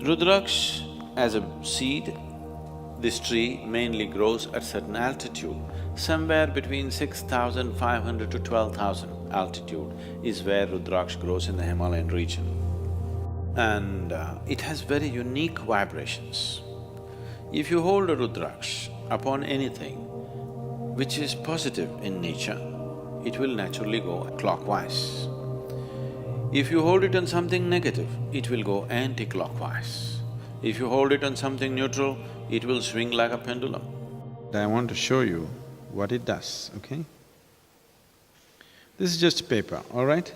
Rudraksh as a seed, this tree mainly grows at certain altitude. Somewhere between 6,500 to 12,000 altitude is where Rudraksh grows in the Himalayan region. And it has very unique vibrations. If you hold a Rudraksh upon anything which is positive in nature, it will naturally go clockwise. If you hold it on something negative, it will go anti-clockwise. If you hold it on something neutral, it will swing like a pendulum. I want to show you what it does, okay? This is just paper, all right?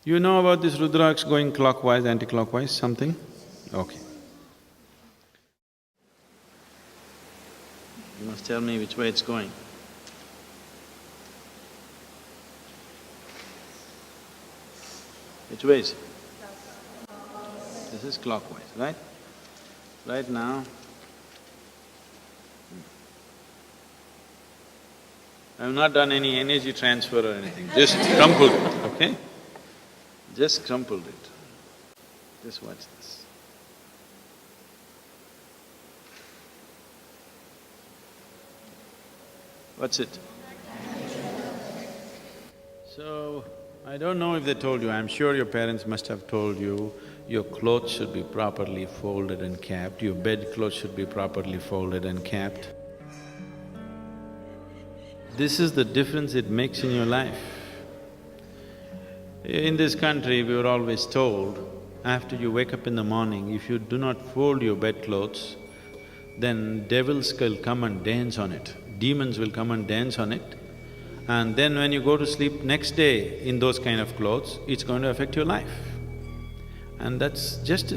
You know about this Rudraksh going clockwise, anti-clockwise, something? Okay. You must tell me which way it's going. Which way is it? This is clockwise, right? Right now, I have not done any energy transfer or anything, just crumpled it, okay? Just crumpled it. Just watch this. What's it? So, I don't know if they told you, I'm sure your parents must have told you, your clothes should be properly folded and kept, your bed clothes should be properly folded and kept. This is the difference it makes in your life. In this country, we were always told, after you wake up in the morning, if you do not fold your bedclothes, then devils will come and dance on it, demons will come and dance on it, and then when you go to sleep next day in those kind of clothes, it's going to affect your life. And that's just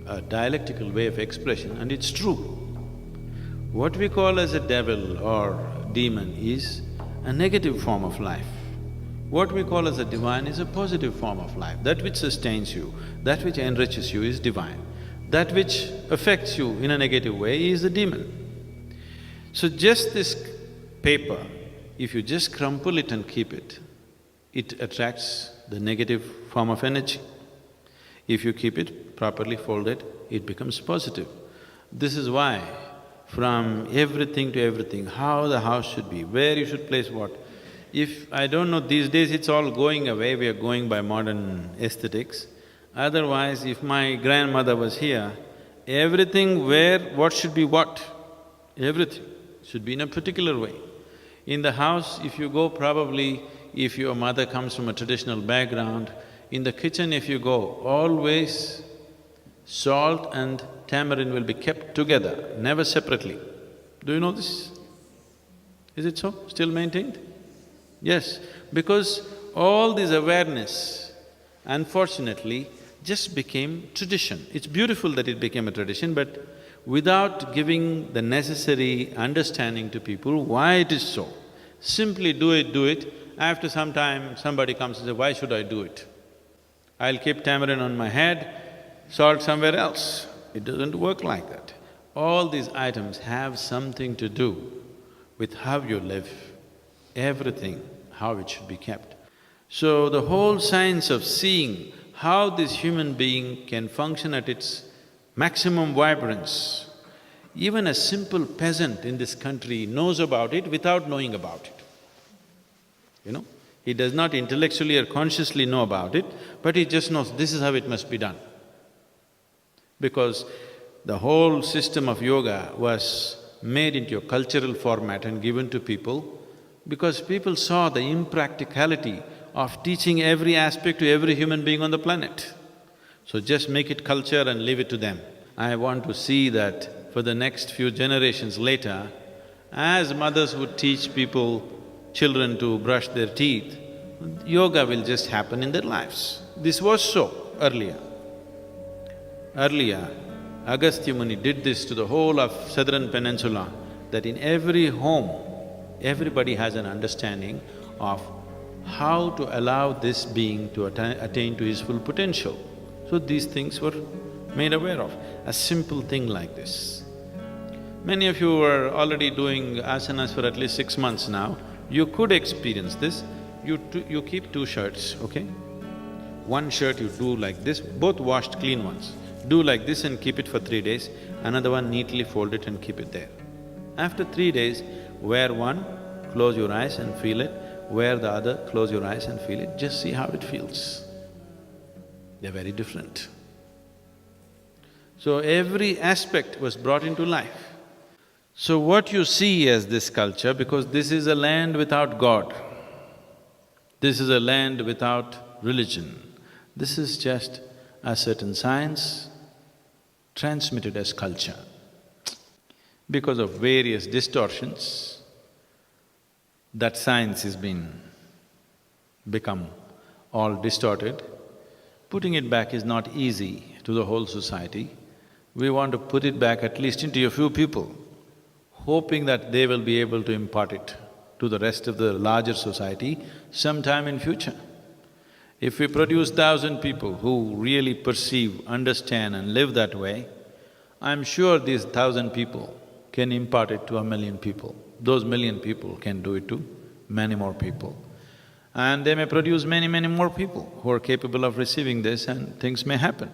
a dialectical way of expression, and it's true. What we call as a devil or demon is a negative form of life. What we call as a divine is a positive form of life. That which sustains you, that which enriches you is divine. That which affects you in a negative way is the demon. So just this paper, if you just crumple it and keep it, it attracts the negative form of energy. If you keep it properly folded, it becomes positive. This is why from everything to everything, how the house should be, where you should place what. If… I don't know, these days it's all going away, we are going by modern aesthetics. Otherwise, if my grandmother was here, everything where what should be what, everything should be in a particular way. In the house, if you go probably, if your mother comes from a traditional background, in the kitchen if you go, always salt and tamarind will be kept together, never separately. Do you know this? Is it so? Still maintained? Yes, because all this awareness, unfortunately, just became tradition. It's beautiful that it became a tradition, but without giving the necessary understanding to people why it is so. Simply do it, after some time somebody comes and says, why should I do it? I'll keep tamarind on my head, salt somewhere else. It doesn't work like that. All these items have something to do with how you live, everything, how it should be kept. So the whole science of seeing how this human being can function at its maximum vibrance, even a simple peasant in this country knows about it without knowing about it. You know, he does not intellectually or consciously know about it, but he just knows this is how it must be done. Because the whole system of yoga was made into a cultural format and given to people because people saw the impracticality of teaching every aspect to every human being on the planet. So just make it culture and leave it to them. I want to see that for the next few generations later, as mothers would teach people, children to brush their teeth, yoga will just happen in their lives. This was so earlier. Earlier, Agastya Muni did this to the whole of southern peninsula, that in every home, everybody has an understanding of how to allow this being to attain to his full potential. So these things were made aware of, a simple thing like this. Many of you are already doing asanas for at least 6 months now, you could experience this. You keep 2 shirts, okay? one shirt you do like this, both washed clean ones. Do like this and keep it for 3 days, another one neatly fold it and keep it there. After 3 days, wear one, close your eyes and feel it, wear the other, close your eyes and feel it, just see how it feels. They're very different. So every aspect was brought into life. So what you see as this culture, because this is a land without God, this is a land without religion, this is just a certain science transmitted as culture. Because of various distortions, that science has become all distorted. Putting it back is not easy to the whole society. We want to put it back at least into a few people, hoping that they will be able to impart it to the rest of the larger society sometime in future. If we produce 1,000 people who really perceive, understand and live that way, I'm sure these 1,000 people can impart it to 1,000,000 people. Those 1,000,000 people can do it to many more people. And they may produce many, many more people who are capable of receiving this and things may happen.